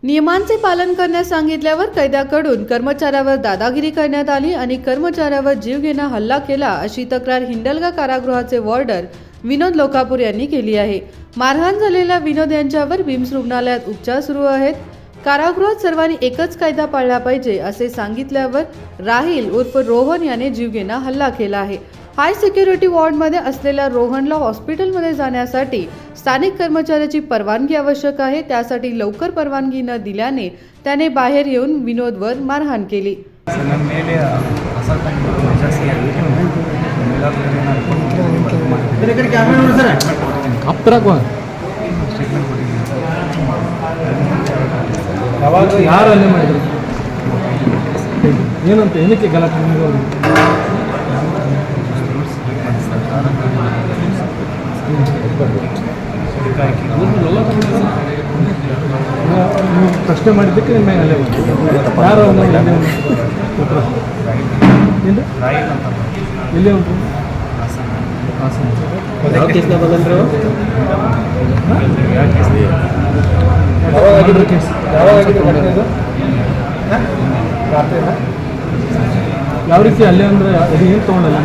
नियमांचे पालन करण्यास सांगितल्यावर कैद्याकडून कर्मचाऱ्यावर दादागिरी करण्यात आली आणि कर्मचाऱ्यावर जीवघेणा हल्ला केला अशी तक्रार हिंडलगा कारागृहाचे वॉर्डर विनोद लोकापूर यांनी केली आहे। मारहाण झालेल्या विनोद यांच्यावर बिम्स रुग्णालयात उपचार सुरू आहेत। कारागृहात सर्वांनी एकच कायदा पाळला पाहिजे असे सांगितल्यावर राहिल उर्फ रोहन याने जीवघेणा हल्ला केला आहे। हाय सिक्युरिटी वॉर्डमध्ये असलेल्या रोहनला हॉस्पिटलमध्ये जाण्यासाठी स्थानिक कर्मचाऱ्याची परवानगी आवश्यक आहे। त्यासाठी लवकर परवानगी न दिल्याने त्याने बाहेर येऊन विनोदवर मारहाण केली। ಏನಕ್ಕೆ ಗಲಾಟೆ ಪ್ರಶ್ನೆ ಮಾಡಿದ್ದಕ್ಕೆ ನಿಮ್ಮ ಅಲ್ಲೇ ಯಾರು ಎಲ್ಲಿ ಉಂಟು ಯಾವ ಕೇಸ್ನ ಬಂದ್ರೆ ಯಾವ ರೀತಿ ಅಲ್ಲೇ ಅಂದ್ರೆ ಅದು ಏನು ತೊಗೊಂಡಲ್ಲ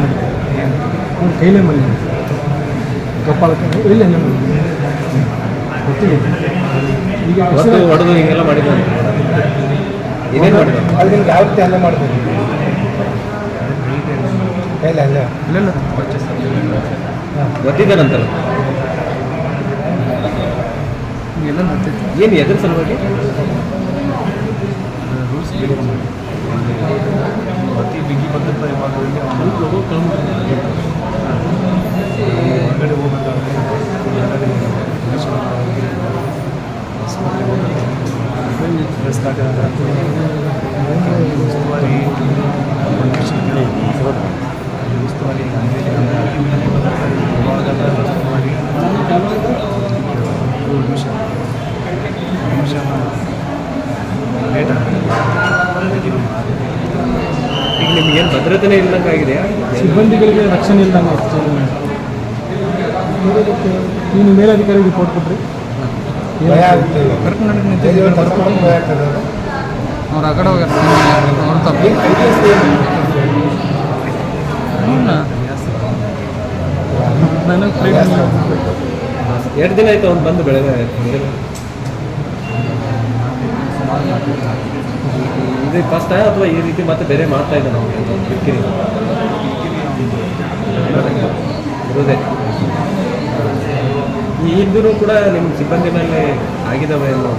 ಅವ್ನು ಕೈಲೇ ಮಾಡಿ ಕಪ್ಪಾಳಕ್ಕೆ ಇಲ್ಲ ಗೊತ್ತಿಲ್ಲ ಈಗ ಹೊಡೆದು ಹಿಂಗೆಲ್ಲ ಮಾಡಿದ್ದಾರೆ ಏನೇನು ಮಾಡಿದ್ರು ಅದು ನಿಮ್ಗೆ ಯಾವ ರೀತಿ ಅಲ್ಲೇ ಮಾಡಿದ್ರು ಇಲ್ಲ ಇಲ್ಲ ಇಲ್ಲ ಗೊತ್ತಿದ್ದಾರಂತಲ್ಲ ಏನು ಎದುರು ಸಲುವಾಗಿ ಅತಿ ಬಿಗಿ ಭದ್ರತಾ ವಿಭಾಗದಲ್ಲಿ ಹೊರಗಡೆ ಹೋಗಬೇಕಾದ್ರೆ ರಸ್ತಾಗ ಉಸ್ತುವಾರಿ ಉಸ್ತುವಾರಿ ವಿಭಾಗದ ಉಸ್ತುವಾರಿ ನಿಮಿಷ ಲೇಟ್ ಈಗ ನಿಮಗೇನು ಭದ್ರತೆನೇ ಇಲ್ಲದಂಗಾಗಿದೆಯಾ? ಸಿಬ್ಬಂದಿಗಳಿಗೆ ರಕ್ಷಣೆ ಇಲ್ಲದಂಗೆ ನೀನು ಮೇಲಧಿಕಾರಿ ರಿಪೋರ್ಟ್ ಕೊಟ್ಟರೆ ಅವ್ರು ಆ ಕಡೆ ಹೋಗ್ಯಾರ ಅವ್ರು ತಪ್ಪು ನನಗೆ ಎರಡು ದಿನ ಆಯಿತು ಅವ್ನು ಬಂದು ಬೆಳಗ್ಗೆ ಇದು ಫಸ್ಟ್ ಅಥವಾ ಈ ರೀತಿ ಮತ್ತೆ ಬೇರೆ ಮಾಡ್ತಾ ಇದ್ದ ನಾವು ಕಿರಿಕಿರಿ ಇರೋದೇ ಇದ್ದರೂ ಕೂಡ ನಿಮ್ಮ ಸಿಬ್ಬಂದಿ ಮೇಲೆ ಆಗಿದ್ದಾವೆ ಅನ್ನೋ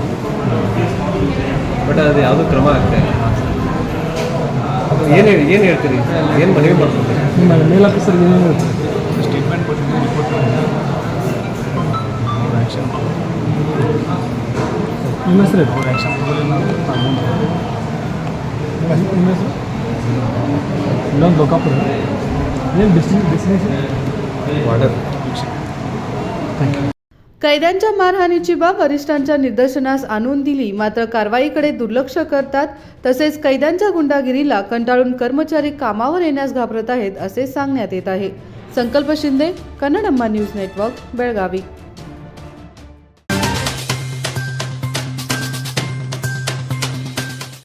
ಬಟ್ ಅದು ಯಾವುದೂ ಕ್ರಮ ಆಗ್ತಾ ಇಲ್ಲ। ಏನು ಹೇಳ್ತೀರಿ? ಏನು ಮನವಿ ಮಾಡ್ತೀರಿ? ನಿಮ್ಮ ಮೇಲಾಫೀಸರ್ಗೆ ಏನು ಹೇಳ್ತೀರಿ? ಸ್ಟೇಟ್ಮೆಂಟ್ ಕೊಟ್ಟಿದ್ದೀನಿ, ರಿಪೋರ್ಟ್ ಆ್ಯಕ್ಷನ್ ನಿಮ್ಮ ಹೆಸರು ಆ್ಯಕ್ಷನ್ ನಿಮ್ಮ ಹೆಸರು ಇನ್ನೊಂದು ಲೋಕಾಪುರ ಏನು ಡೆಸ್ಟಿನೇಷನ್ ವಾರ್ಡರ್। कैद्यांच्या मारहाणीची बाब वरिष्ठांच्या निदर्शनास आणून दिली मात्र कारवाईकडे दुर्लक्ष करतात। तसेच कैद्यांच्या गुंडागिरीला कंटाळून कर्मचारी कामावर येण्यास घाबरत आहेत असे सांगण्यात येत आहे। संकल्प शिंदे, कन्नडम्मा न्यूज नेटवर्क, बेळगावी।